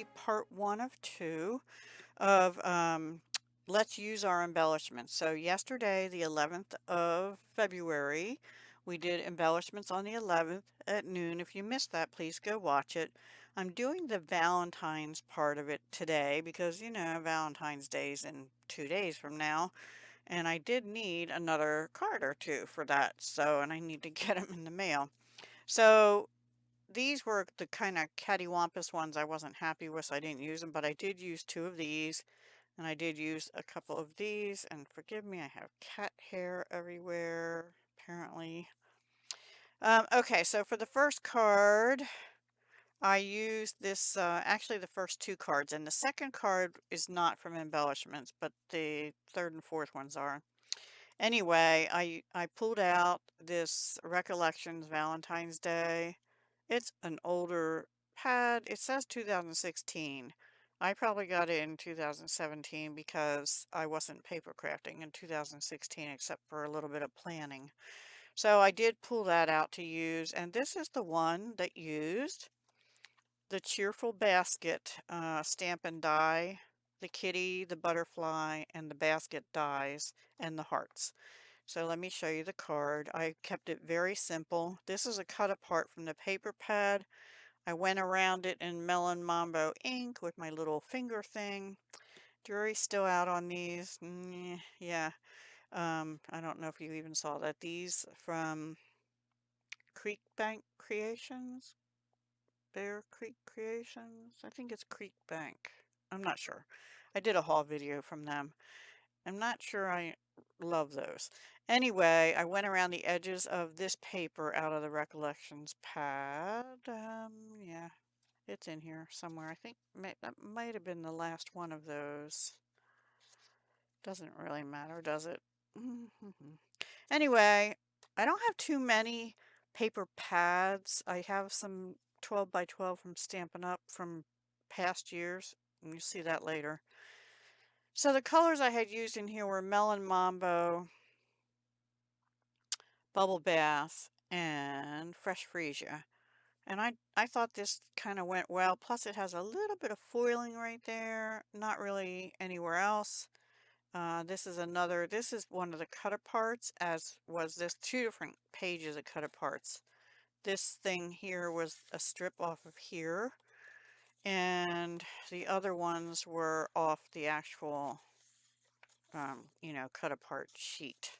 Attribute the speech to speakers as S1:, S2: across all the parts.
S1: be part 1 of 2 of Let's Use Our Embellishments. So yesterday, the 11th of February, we did embellishments on the 11th at noon. If you missed that, please go watch it. I'm doing the Valentine's part of it today because, you know, Valentine's Day's in 2 days from now. And I did need another card or two for that. And I need to get them in the mail. So these were the kind of cattywampus ones I wasn't happy with, so I didn't use them, but I did use 2 of these, and I did use a couple of these, and forgive me, I have cat hair everywhere, apparently. Okay, so for the first card, I used this, actually the first 2 cards, and the second card is not from embellishments, but the third and fourth ones are. Anyway, I pulled out this Recollections Valentine's Day. It's an older pad. It says 2016. I probably got it in 2017 because I wasn't paper crafting in 2016 except for a little bit of planning. So I did pull that out to use, and this is the one that used the Cheerful Basket stamp and die, the kitty, the butterfly, and the basket dies, and the hearts. So let me show you the card. I kept it very simple. This is a cut apart from the paper pad. I went around it in Melon Mambo ink with my little finger thing. Jury's still out on these. Yeah. I don't know if you even saw that. These from Creek Bank Creations? Bear Creek Creations? I think it's Creek Bank. I'm not sure. I did a haul video from them. I'm not sure I love those. Anyway, I went around the edges of this paper out of the Recollections pad. Yeah, it's in here somewhere. I think that might have been the last one of those. Doesn't really matter, does it? Anyway, I don't have too many paper pads. I have some 12 by 12 from Stampin' Up! From past years, and you'll see that later. So the colors I had used in here were Melon Mambo, Bubble Bath, and Fresh Freesia. And I thought this kind of went well. Plus it has a little bit of foiling right there. Not really anywhere else. This is one of the cut aparts, as was this 2 different pages of cut aparts. This thing here was a strip off of here. And the other ones were off the actual, you know, cut apart sheet.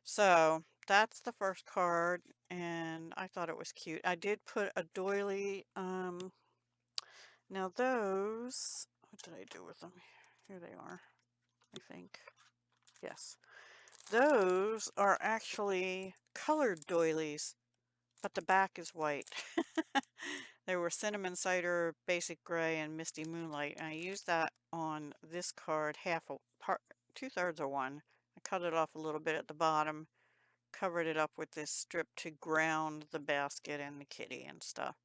S1: So that's the first card, and I thought it was cute. I did put a doily. Now those, what did I do with them? Here they are, I think. Yes. Those are actually colored doilies, but the back is white. They were Cinnamon Cider, Basic Gray, and Misty Moonlight, and I used that on this card, two-thirds of one. I cut it off a little bit at the bottom, covered it up with this strip to ground the basket and the kitty and stuff.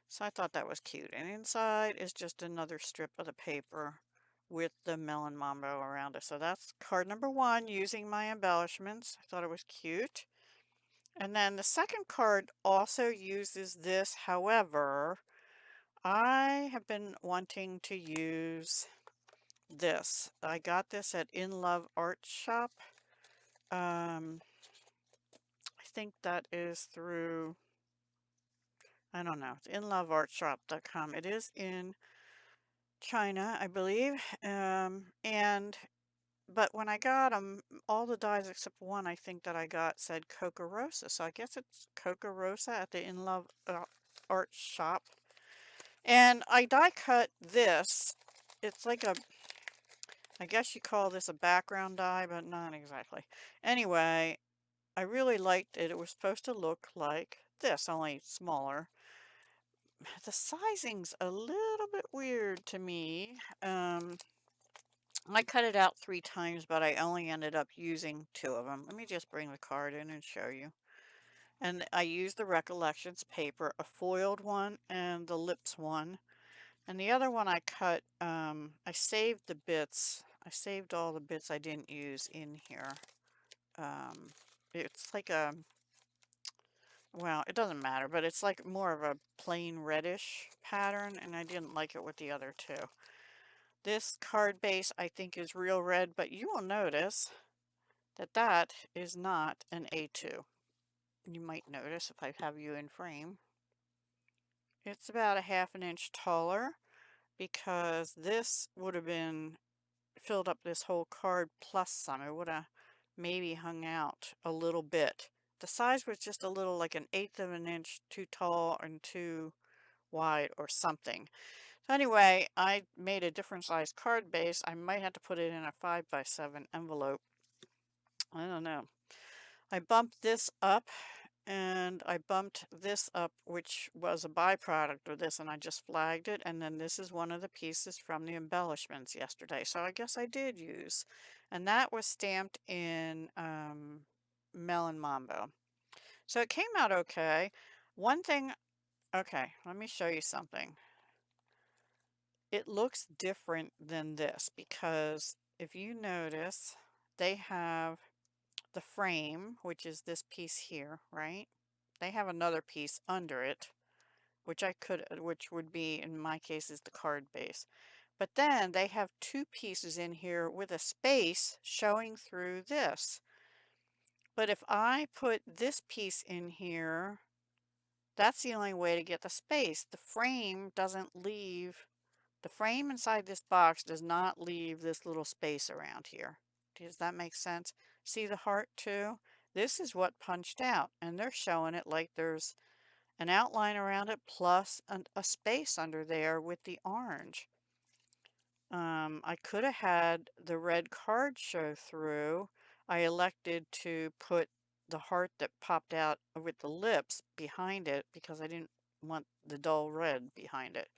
S1: So I thought that was cute. And inside is just another strip of the paper with the Melon Mambo around it. So that's card number 1, using my embellishments. I thought it was cute. And then the second card also uses this. However, I have been wanting to use this. I got this at In Love Art Shop. I think that is through, I don't know, it's inloveartshop.com. It is in China, I believe. But when I got them, all the dies except one I think that I got said Coca Rosa. So I guess it's Coca Rosa at the In Love Art Shop. And I die cut this. It's like a, I guess you call this a background die, but not exactly. Anyway, I really liked it. It was supposed to look like this, only smaller. The sizing's a little bit weird to me. I cut it out 3 times, but I only ended up using 2 of them. Let me just bring the card in and show you. And I used the Recollections paper, a foiled one and the lips one. And the other one I cut, I saved the bits. I saved all the bits I didn't use in here. It's like a well, it doesn't matter, but it's like more of a plain reddish pattern, and I didn't like it with the other two. This card base I think is real red, but you will notice that that is not an A2. You might notice if I have you in frame. It's about a half an inch taller because this would have been filled up this whole card plus some. It would have maybe hung out a little bit. The size was just a little like an eighth of an inch too tall and too wide or something. So anyway, I made a different size card base. I might have to put it in a 5x7 envelope. I don't know. I bumped this up and I bumped this up, which was a byproduct of this, and I just flagged it. And then this is one of the pieces from the embellishments yesterday. So I guess I did use, and that was stamped in Melon Mambo. So it came out okay. One thing, okay, let me show you something. It looks different than this because if you notice, they have the frame, which is this piece here, right? They have another piece under it, which would be, in my case, is the card base. But then they have two pieces in here with a space showing through this. But if I put this piece in here, that's the only way to get the space. The frame inside this box does not leave this little space around here. Does that make sense? See the heart too? This is what punched out, and they're showing it like there's an outline around it plus a space under there with the orange. I could have had the red card show through. I elected to put the heart that popped out with the lips behind it because I didn't want the dull red behind it.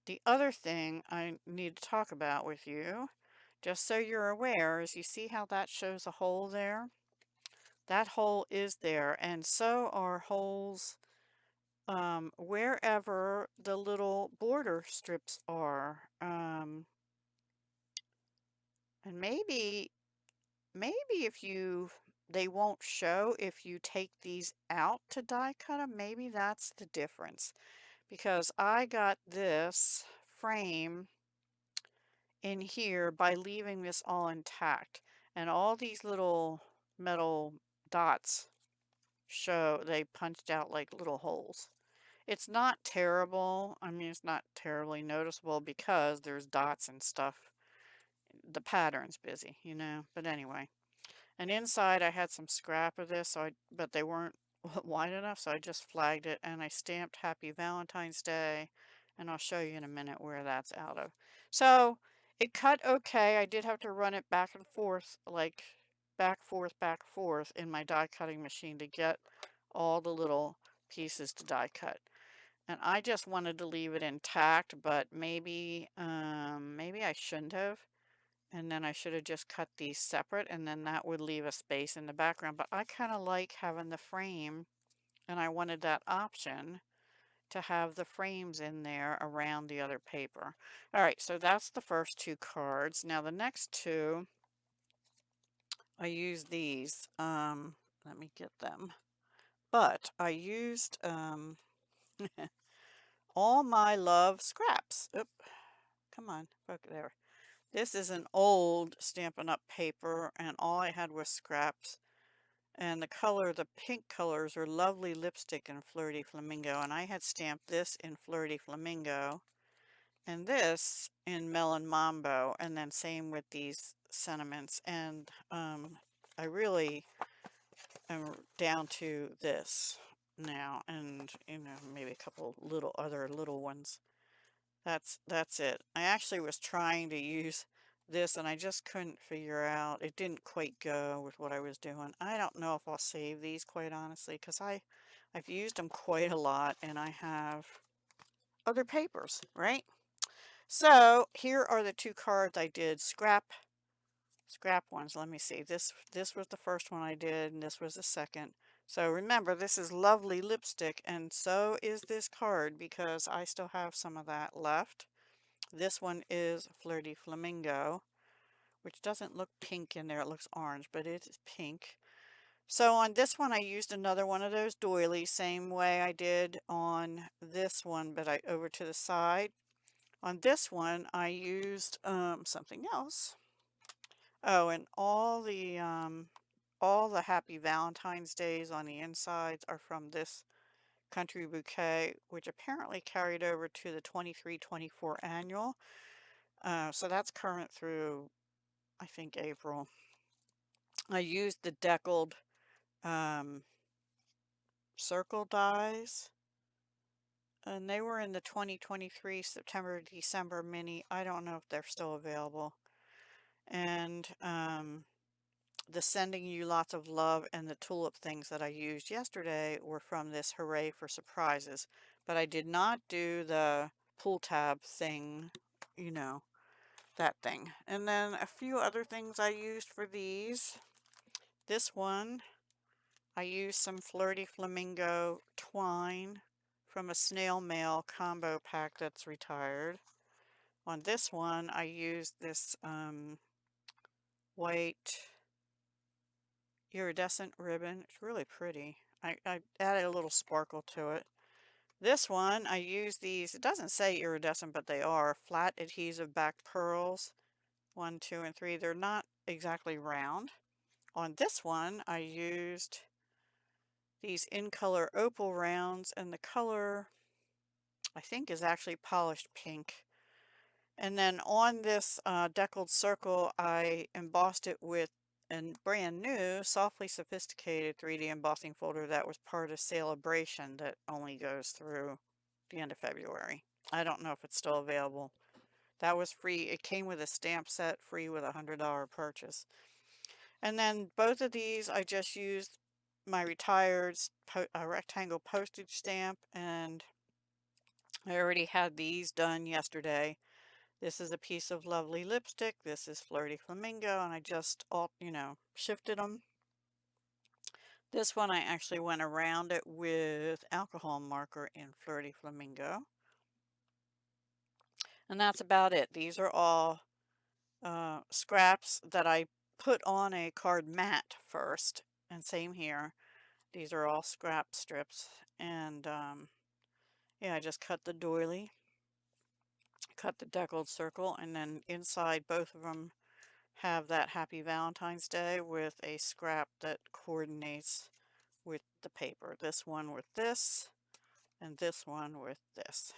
S1: The other thing I need to talk about with you, just so you're aware, is you see how that shows a hole there? That hole is there, and so are holes wherever the little border strips are. And maybe if they won't show if you take these out to die cut them. Maybe that's the difference. Because I got this frame in here by leaving this all intact. And all these little metal dots show they punched out like little holes. It's not terrible. I mean, it's not terribly noticeable because there's dots and stuff. The pattern's busy, you know. But anyway. And inside I had some scrap of this, but they weren't wide enough, so I just flagged it and I stamped Happy Valentine's Day, and I'll show you in a minute where that's out of. So it cut okay. I did have to run it back and forth, like back, forth in my die cutting machine to get all the little pieces to die cut. And I just wanted to leave it intact, but maybe I shouldn't have. And then I should have just cut these separate, and then that would leave a space in the background. But I kind of like having the frame, and I wanted that option to have the frames in there around the other paper. All right, so that's the first two cards. Now the next two, I used these. Let me get them. But I used All My Love scraps. Oop, come on, focus there. This is an old Stampin' Up! Paper, and all I had was scraps. And the pink colors are Lovely Lipstick and Flirty Flamingo. And I had stamped this in Flirty Flamingo, and this in Melon Mambo, and then same with these sentiments. And I really am down to this now, and you know, maybe a couple other little ones. That's it. I actually was trying to use this and I just couldn't figure out. It didn't quite go with what I was doing. I don't know if I'll save these, quite honestly, because I've used them quite a lot and I have other papers, right? So here are the two cards I did scrap ones. Let me see. This was the first one I did, and this was the second. So remember, this is Lovely Lipstick, and so is this card because I still have some of that left. This one is Flirty Flamingo, which doesn't look pink in there. It looks orange, but it is pink. So on this one, I used another one of those doilies, same way I did on this one, but over to the side. On this one, I used something else. Oh, and all the Happy Valentine's Days on the insides are from this country bouquet, which apparently carried over to the 23-24 annual. So that's current through, I think, April. I used the deckled um, circle dies, and they were in the 2023 September-December mini. I don't know if they're still available. And the Sending You Lots of Love and the tulip things that I used yesterday were from this Hooray for Surprises. But I did not do the pull tab thing, you know, that thing. And then a few other things I used for these. This one, I used some Flirty Flamingo twine from a snail mail combo pack that's retired. On this one, I used this white iridescent ribbon. It's really pretty. I added a little sparkle to it. This one, I use these, it doesn't say iridescent, but they are flat adhesive back pearls. 1, 2, and 3. They're not exactly round. On this one, I used these in color opal rounds, and the color, I think, is actually polished pink. And then on this deckled circle, I embossed it with a brand new, softly sophisticated 3D embossing folder that was part of Celebration that only goes through the end of February. I don't know if it's still available. That was free. It came with a stamp set, free with a $100 purchase. And then both of these, I just used my retired rectangle postage stamp, and I already had these done yesterday. This is a piece of lovely lipstick. This is Flirty Flamingo, and I just, shifted them. This one I actually went around it with alcohol marker in Flirty Flamingo. And that's about it. These are all scraps that I put on a card mat first. And same here. These are all scrap strips. And yeah, I just cut the doily, cut the deckled circle, and then inside both of them have that Happy Valentine's Day with a scrap that coordinates with the paper. This one with this, and this one with this.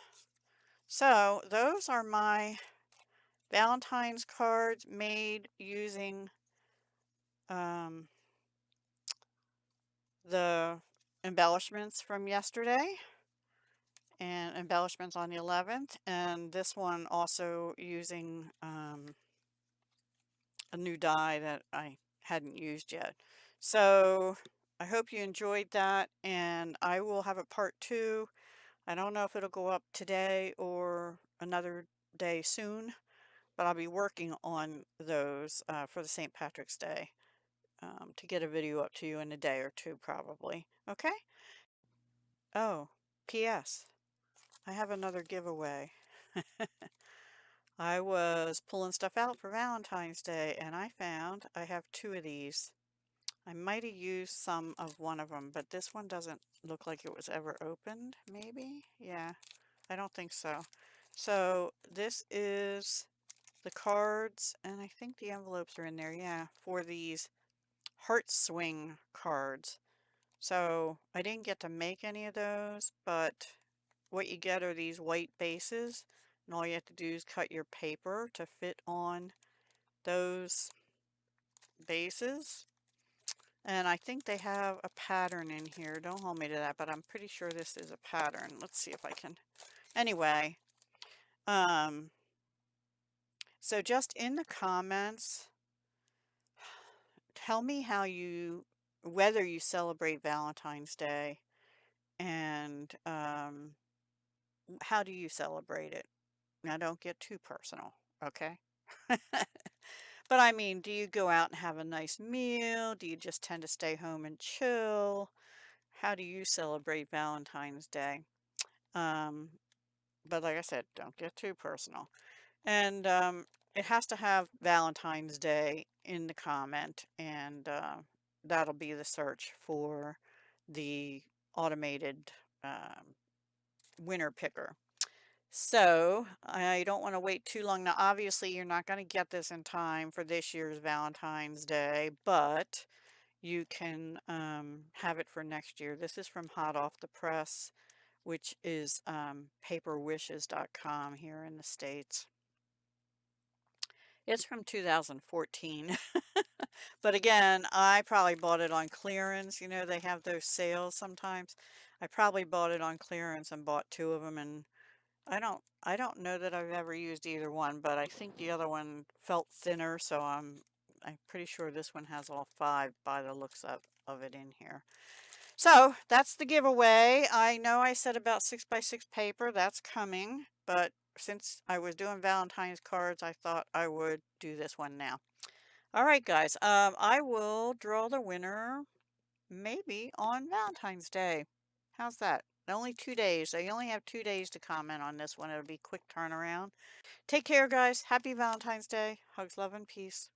S1: So those are my Valentine's cards made using the embellishments from yesterday and embellishments on the 11th, and this one also using a new die that I hadn't used yet. So I hope you enjoyed that, and I will have a part 2. I don't know if it'll go up today or another day soon, but I'll be working on those for the St. Patrick's Day to get a video up to you in a day or two probably. Okay? Oh, P.S. I have another giveaway. I was pulling stuff out for Valentine's Day, and I found I have 2 of these. I might have used some of one of them, but this one doesn't look like it was ever opened, maybe? Yeah, I don't think so. So this is the cards, and I think the envelopes are in there, yeah, for these Heart Swing cards. So I didn't get to make any of those, but what you get are these white bases, and all you have to do is cut your paper to fit on those bases. And I think they have a pattern in here. Don't hold me to that, but I'm pretty sure this is a pattern. Let's see if I can. Anyway, so just in the comments, tell me whether you celebrate Valentine's Day, and how do you celebrate it? Now, don't get too personal, okay? But I mean, do you go out and have a nice meal? Do you just tend to stay home and chill? How do you celebrate Valentine's Day? But like I said, don't get too personal. And it has to have Valentine's Day in the comment. And that'll be the search for the automated um, winner picker. So I don't want to wait too long. Now, obviously, you're not going to get this in time for this year's Valentine's Day, but you can have it for next year. This is from Hot Off the Press, which is paperwishes.com here in the States. It's from 2014. But again, I probably bought it on clearance. You know, they have those sales sometimes. I probably bought it on clearance and bought two of them, and I don't know that I've ever used either one, but I think the other one felt thinner, so I'm pretty sure this one has all five by the looks of it in here. So that's the giveaway. I know I said about 6x6 paper, that's coming, but since I was doing Valentine's cards, I thought I would do this one now. All right, guys, I will draw the winner maybe on Valentine's Day. How's that? Only 2 days. So you only have 2 days to comment on this one. It'll be quick turnaround. Take care, guys. Happy Valentine's Day. Hugs, love, and peace.